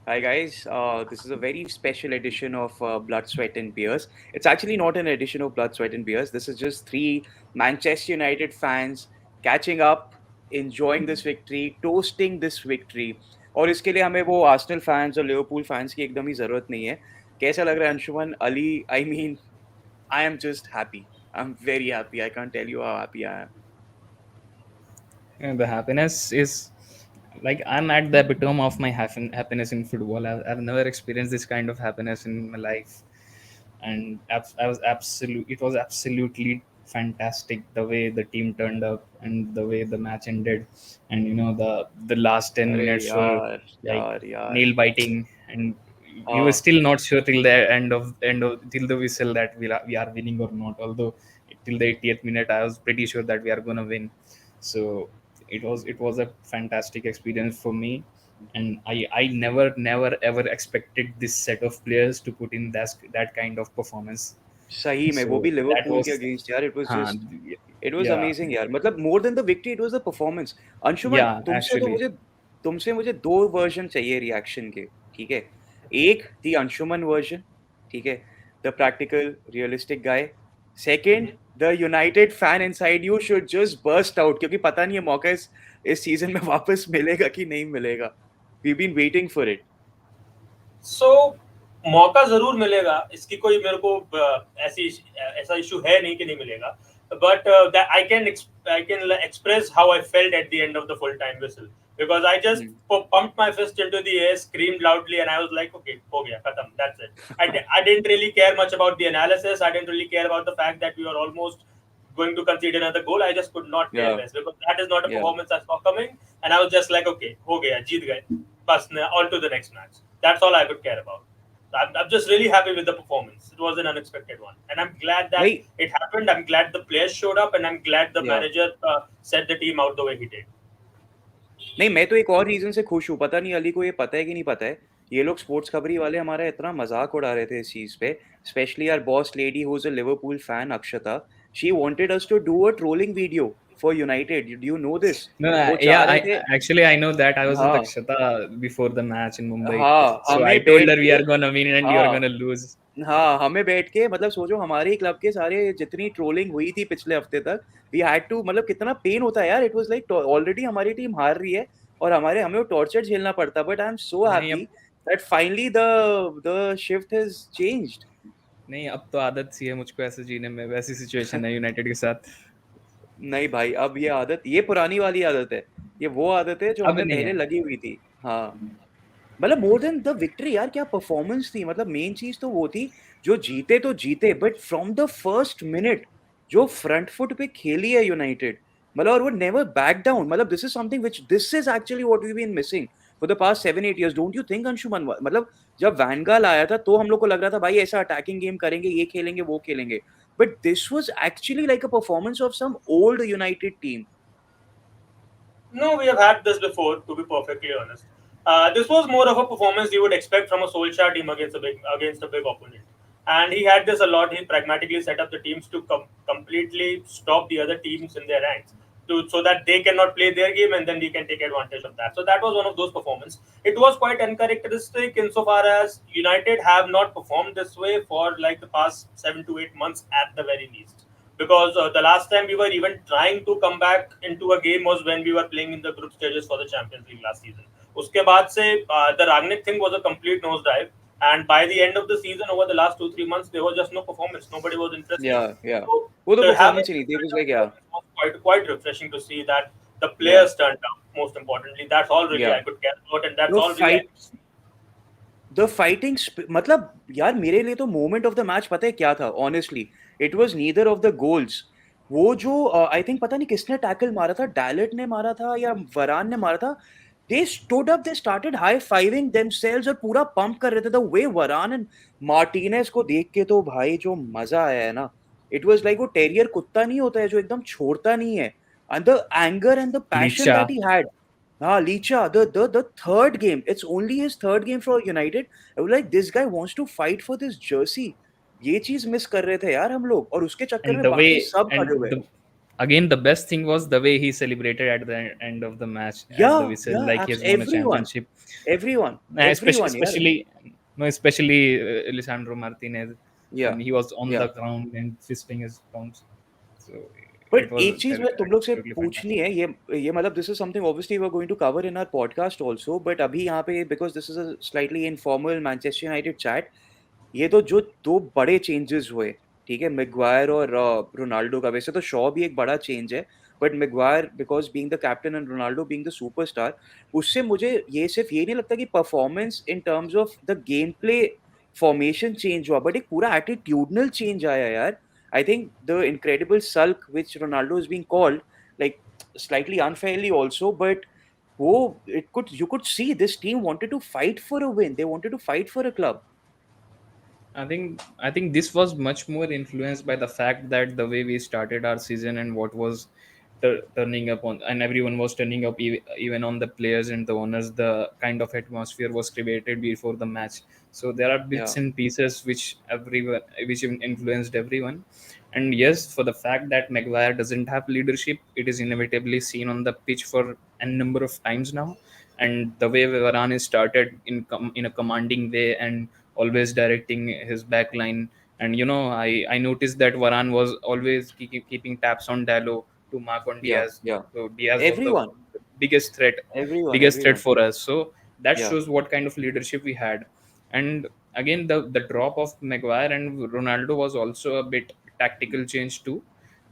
Hi guys, this is a very special edition of Blood, Sweat and Beers. It's actually not an edition of Blood, Sweat and Beers. This is just three Manchester United fans catching up, enjoying this victory, toasting this victory. और इसके लिए हमें वो Arsenal fans और Liverpool fans की एकदम ही ज़रूरत नहीं है. कैसा लग रहा है Anshuman Ali? I mean, I am just happy. I'm very happy. I can't tell you how happy I am. And the happiness is like I'm at the epitome of my happiness in football. I've never experienced this kind of happiness in my life, and I was absolute. It was absolutely fantastic the way the team turned up and the way the match ended, and the last 10 minutes were अरे like यार nail biting, and you were हाँ still not sure till the end of till the whistle that we are winning or not. Although till the 80th minute, I was pretty sure that we are gonna win. So it was a fantastic experience for me, and I never ever expected this set of players to put in that kind of performance. सही में वो So भी that Liverpool के was against यार it was हाँ, just it was yeah, amazing यार मतलब more than the victory it was the performance Anshuman yeah, actually. तुमसे मुझे दो वर्जन चाहिए रिएक्शन के ठीक है एक दी अंशुमन वर्जन ठीक है the practical realistic guy second the United fan inside you should just burst out क्योंकि पता नहीं है मौका इस सीजन में वापस मिलेगा कि नहीं मिलेगा we been waiting for it so मौका जरूर मिलेगा, इसकी कोई मेरे को ऐसा इशू है नहीं कि नहीं मिलेगा. But I can express how I felt at the end of the full time whistle, because I just pumped my fist into the air, screamed loudly, and I was like, okay, ho gaya, khatam, that's it. I didn't really care much about the analysis. I didn't really care about the fact that we were almost going to concede another goal. I just could not care less, because that is not a performance I saw coming, and I was just like, okay, ho gaya, jeet gaye, bas on to the next match. That's all I could care about. I'm just really happy with the performance. It was an unexpected one, and I'm glad that भाई it happened. I'm glad the players showed up, and I'm glad the या manager set the team out the way he did. नहीं मैं तो एक और reason से खुश हूँ पता नहीं अली को ये पता है कि नहीं पता है ये लोग स्पोर्ट्स खबरी वाले हमारा इतना मजाक उड़ा रहे थे इस चीज पे specially our boss lady who is a Liverpool fan Akshata she wanted us to do a trolling video for United do you know this No, वो yeah, चाह रहे थे I know that I was with हाँ Akshata before the match in Mumbai, हाँ so I हमें told बैठ her we के are gonna win and you are हाँ gonna lose. हाँ हमें बैठ के मतलब सोचो हमारे ही क्लब के सारे जितनी ट्रोलिंग हुई थी पिछले हफ्ते तक वी हैड टू मतलब कितना पेन होता है यार इट वाज लाइक ऑलरेडी हमारी टीम हार रही है और हमें वो टॉर्चर झेलना पड़ता बट आई एम सो नहीं हैप्पी अब that finally the shift has changed नहीं अब तो आदत सी है मुझको ऐसे जीने में, वैसी सिचुएशन है यूनाइटेड के साथ. नहीं भाई अब ये आदत ये पुरानी वाली आदत है ये वो आदत है जो अब हमें नहीं पहले है. लगी हुई थी हाँ मतलब मोर देन द विक्ट्री यार क्या परफॉर्मेंस थी मतलब मेन चीज तो वो थी जो जीते तो जीते but from the first minute जो फ्रंट फुट पे खेली है यूनाइटेड मतलब और वो नेवर बैक डाउन मतलब this is something which this is actually what we been missing for the past 7-8 years don't you think Anshuman मतलब जब वैनगाल आया था तो हम लोग को लग रहा था भाई ऐसा अटैकिंग गेम करेंगे ये खेलेंगे वो खेलेंगे but this was actually like a performance of some old United team No, we have had this before, to be perfectly honest. This was more of a performance you would expect from a Solskjaer team against a big opponent. And he had this a lot. He pragmatically set up the teams to completely stop the other teams in their ranks, so that they cannot play their game, and then we can take advantage of that. So that was one of those performances. It was quite uncharacteristic insofar as United have not performed this way for like the past 7 to 8 months at the very least, because the last time we were even trying to come back into a game was when we were playing in the group stages for the Champions League last season. Uske baad se, the Ragnick thing was a complete nosedive, and by the end of the season, over the last 2-3 months, there was just no performance. Nobody was interested. या So वो तो to have performance he it नहीं थी it was like yeah was quite refreshing to see that the yeah players turned up. Most importantly, that's all really yeah I could care about, and that's the all really I fight could see. The fighting मतलब यार मेरे लिए तो moment of the match पता है क्या था honestly it was neither of the goals वो जो आई थिंक पता नहीं किसने टैकल मारा था डैलेट ने मारा था या वरान ने मारा था they stood up they started high fiving themselves और पूरा पंप कर रहे थे द वे वरान एंड मार्टिनेज को देख के तो भाई जो मजा आया है ना इट वाज लाइक वो टेरियर कुत्ता नहीं होता है जो एकदम छोड़ता नहीं है and the anger and the passion Licha. That he had Licha, the third game. It's only his third game for United. I was like, this guy wants to fight for this jersey. ये चीज miss कर रहे थे यार हम लोग और उसके चक्कर and में the बाकी way सब and खड़े हुए. again, the best thing was the way he celebrated at the end of the match at the Yeah, whistle, yeah, like he has won a everyone, championship. Especially, everyone, yeah, especially, no, especially Lisandro Martinez yeah, when he was on the yeah. ground and fisting his palms. So but it was एक चीज मैं तुम लोग से absolutely पूछनी fantastic. है, ये मतलब this is something obviously we are going to cover in our podcast also, but अभी यहाँ पे because this is a slightly informal Manchester United chat, ये तो जो दो बड़े चेंजेस हुए, ठीक है, मैग्वायर और रोनाल्डो का। वैसे तो शॉ भी एक बड़ा चेंज है, but Maguire because being the captain and Ronaldo being the superstar, उससे मुझे ये सिर्फ ये नहीं लगता कि performance in terms of the game play formation change हुआ, बट एक पूरा एटीट्यूडनल चेंज आया यार। I think the incredible sulk which Ronaldo is being called, like slightly unfairly also, but you could see this team wanted to fight for a win. They wanted to fight for a club. I think this was much more influenced by the fact that the way we started our season and what was turning up on, and everyone was turning up, even on the players and the owners. The kind of atmosphere was created before the match. So there are bits Yeah, and pieces which influenced everyone. And yes, for the fact that Maguire doesn't have leadership, it is inevitably seen on the pitch for a number of times now. And the way Varane is started in a commanding way and always directing his back line. And I noticed that Varane was always keeping tabs on Dallo to mark on yeah, Diaz. yeah. So Diaz was the Everyone, biggest threat, biggest threat everyone. for us. So that Yeah. shows what kind of leadership we had. And again, the drop of Maguire and Ronaldo was also a bit tactical change too.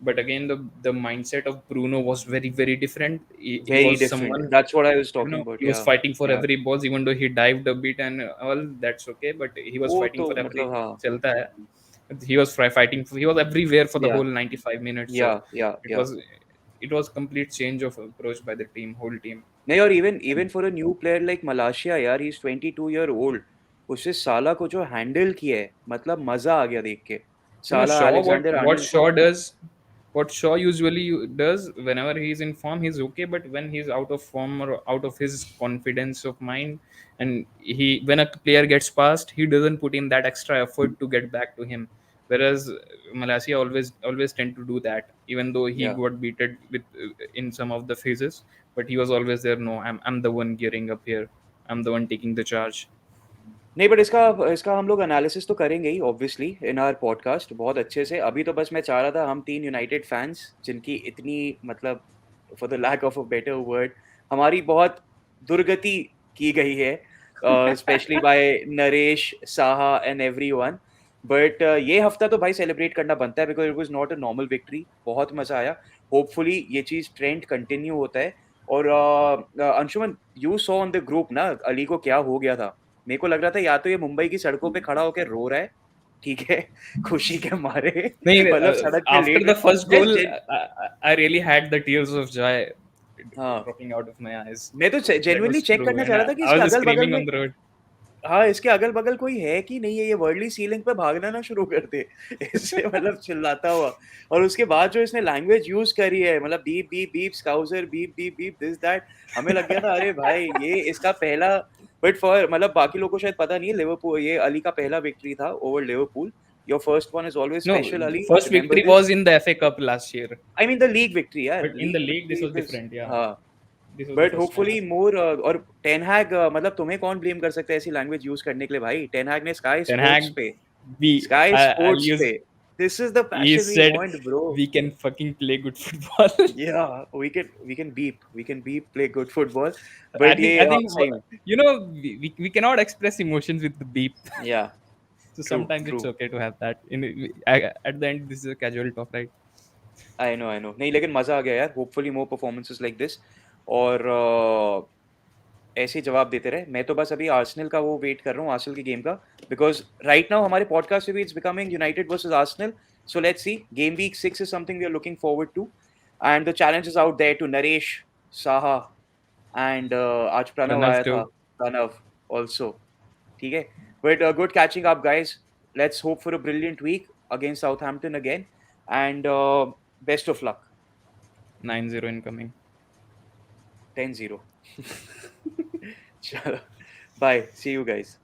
But again, the mindset of Bruno was very, very different. He Very was different. someone, That's what I was talking about. he was Yeah. fighting for Yeah. every ball, even though he dived a bit and all. That's okay, but he was वो fighting तो for every मतलब हाँ. chelta hai. He was fighting for, he was everywhere for the Yeah. whole 95 minutes. So Yeah. Yeah. it Yeah. was it was complete change of approach by the team, whole team. नहीं, और even for a new player like Malacia यार, he is 22 year old, उससे साला को जो handle किया है, मतलब मजा आ गया देख के। साला Shaw, what Alexander what Arnold Shaw does, what Shaw usually does whenever he's in form, he's okay. But when he's out of form or out of his confidence of mind, and when a player gets past, he doesn't put in that extra effort to get back to him. Whereas Malaysia always tend to do that, even though he या got beaten with in some of the phases, but he was always there. No, I'm the one gearing up here. I'm the one taking the charge. नहीं, but इसका इसका हम लोग analysis तो करेंगे ही obviously in our podcast बहुत अच्छे से। अभी तो बस मैं चाह रहा था हम तीन यूनाइटेड फैंस जिनकी इतनी मतलब for the lack of a better word हमारी बहुत दुर्गति की गई है, specially by Naresh, Saha and everyone. But ये हफ्ता तो भाई सेलिब्रेट करना बनता है because it was not a normal victory. बहुत मजा आया। होपफुली ये चीज ट्रेंड कंटिन्यू होता है। और Anshuman, you saw on the group ना अली को क्या हो गया था। मेरे को लग रहा था या तो ये मुंबई की सड़कों पे खड़ा होकर रो रहा है, ठीक है, खुशी के मारे, नहीं, मतलब सड़क पे after लेट the first मैं goal, I really had the tears of joy हाँ, dropping out of my eyes. मैं तो That genuinely was check true, करना and चाह रहा था कि I इसके was अगल बगल screaming में, on the road. हाँ, इसके अगल बगल कोई है कि नहीं है, ये वर्ल्डली सीलिंग पे भागना ना शुरू कर दे इससे, मतलब चिल्लाता हुआ। और उसके बाद जो इसने लैंग्वेज यूज करी है, मतलब beep beep beep Scouser, beep beep beep this that, हमें लग गया था अरे भाई ये इसका पहला, बट फॉर मतलब बाकी लोगों को शायद पता नहीं है, लिवरपूल ये अली का पहला विक्ट्री था over Liverpool. Your first one is always No, specially, first remember victory this. was in the FA Cup last year, I mean the league victory यार, but in the league league this victory was this. different. Yeah, हाँ, this was the but first time. Hopefully more और ten हैग, मतलब तुम्हें कौन blame कर सकता है ऐसी लैंग्वेज यूज करने के लिए भाई। टेन हैग ने स्काई Ten स्पोर्ट्स Hag, पे, स्काई I'll स्पोर्ट्स use. पे, this is the He passion we said want bro. we can fucking play good football. या we can beep play good football, I but think ये I हाँ think सही में। we cannot express emotions with the beep. या So true sometimes true, it's okay to have that. At the end, this is a casual talk, right? I know नहीं, लेकिन मजा आ गया यार। Hopefully more performances like this, और ऐसे ही जवाब देते रहे। मैं तो बस अभी आर्सेनल का वो वेट कर रहा हूँ, आर्सेनल की गेम का, बिकॉज राइट नाउ हमारे पॉडकास्ट में भी it's becoming United versus Arsenal. So let's see, game week 6 is something we are looking forward to, and the challenge is out there to Naresh, Saha and आज Pranav Pranav आया था, too. Pranav also, ठीक है। But good catching up guys, let's hope for a brilliant week against Southampton again, and best of luck. 9-0 incoming. 10-0 चलो, bye, C you guys.